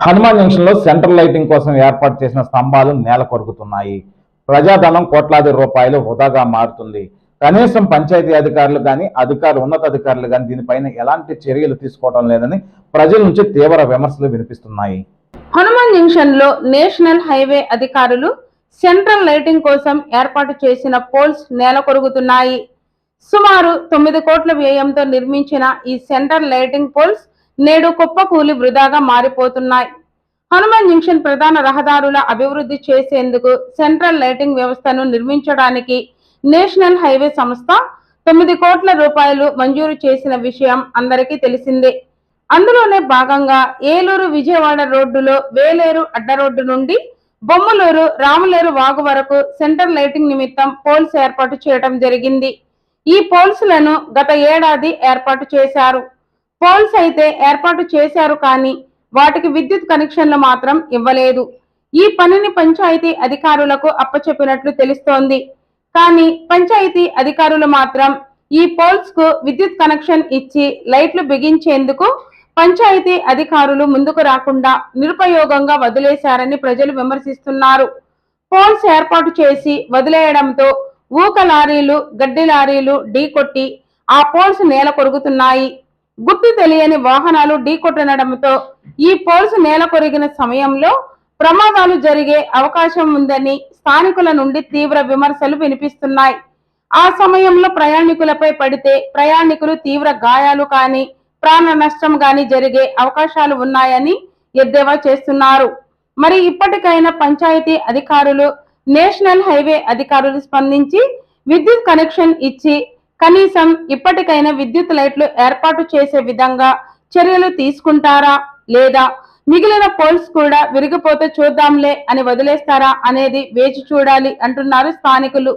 Hanuman junction లో central lighting కోసం ఏర్పాటు చేసిన స్తంభాలు నేల కొరుకుతున్నాయి. ప్రజాధనం కోట్లాది రూపాయలు వృధాగా మారుతుంది. కనీసం పంచాయతీ అధికారులు కానీ ఉన్నతాధికారులు కానీ దీనిపైన ఎలాంటి చర్యలు తీసుకోవడం లేదని ప్రజల నుంచి తీవ్ర విమర్శలు వినిపిస్తున్నాయి. హనుమాన్ జంక్షన్ లో నేషనల్ హైవే అధికారులు సెంట్రల్ లైటింగ్ కోసం ఏర్పాటు చేసిన పోల్స్ నేల కొరుగుతున్నాయి. సుమారు 9 కోట్ల వ్యయంతో నిర్మించిన ఈ సెంట్రల్ లైటింగ్ పోల్స్ నేడు కుప్పకూలి వృధాగా మారిపోతున్నాయి. హనుమాన్ జంక్షన్ ప్రధాన రహదారుల అభివృద్ధి చేసేందుకు సెంట్రల్ లైటింగ్ వ్యవస్థను నిర్మించడానికి నేషనల్ హైవే సంస్థ 9 కోట్ల రూపాయలు మంజూరు చేసిన విషయం అందరికీ తెలిసిందే. అందులోనే భాగంగా ఏలూరు విజయవాడ రోడ్డులో వేలేరు అడ్డ రోడ్డు నుండి బొమ్మలూరు రాములేరు వాగు వరకు సెంట్రల్ లైటింగ్ నిమిత్తం పోల్స్ ఏర్పాటు చేయడం జరిగింది. ఈ పోల్స్ లను గత ఏడాది ఏర్పాటు చేశారు. పోల్స్ అయితే ఏర్పాటు చేశారు కానీ వాటికి విద్యుత్ కనెక్షన్లు మాత్రం ఇవ్వలేదు. ఈ పనిని పంచాయతీ అధికారులకు అప్పచెప్పినట్లు తెలుస్తోంది. కానీ పంచాయతీ అధికారులు మాత్రం ఈ పోల్స్ కు విద్యుత్ కనెక్షన్ ఇచ్చి లైట్లు బిగించేందుకు పంచాయతీ అధికారులు ముందుకు రాకుండా నిరుపయోగంగా వదిలేశారని ప్రజలు విమర్శిస్తున్నారు. పోల్స్ ఏర్పాటు చేసి వదిలేయడంతో ఊక లారీలు గడ్డి లారీలు ఢీకొట్టి ఆ పోల్స్ నేల కొరుగుతున్నాయి. గుర్తు తెలియని వాహనాలు ఢీకొట్టడంతో ఈ పోల్స్ నేల కొరిగిన సమయంలో ప్రమాదాలు జరిగే అవకాశం ఉందని స్థానికుల నుండి తీవ్ర విమర్శలు వినిపిస్తున్నాయి. ఆ సమయంలో ప్రయాణికులపై పడితే ప్రయాణికులు తీవ్ర గాయాలు కానీ ప్రాణ నష్టం కానీ జరిగే అవకాశాలు ఉన్నాయని ఎద్దేవా చేస్తున్నారు. మరి ఇప్పటికైనా పంచాయతీ అధికారులు నేషనల్ హైవే అధికారులు స్పందించి విద్యుత్ కనెక్షన్ ఇచ్చి కనీసం ఇప్పటికైనా విద్యుత్ లైట్లు ఏర్పాటు చేసే విధంగా చర్యలు తీసుకుంటారా లేదా మిగిలిన పోల్స్ కూడా విరిగిపోతే చూద్దాంలే అని వదిలేస్తారా అనేది వేచి చూడాలి అంటున్నారు స్థానికులు.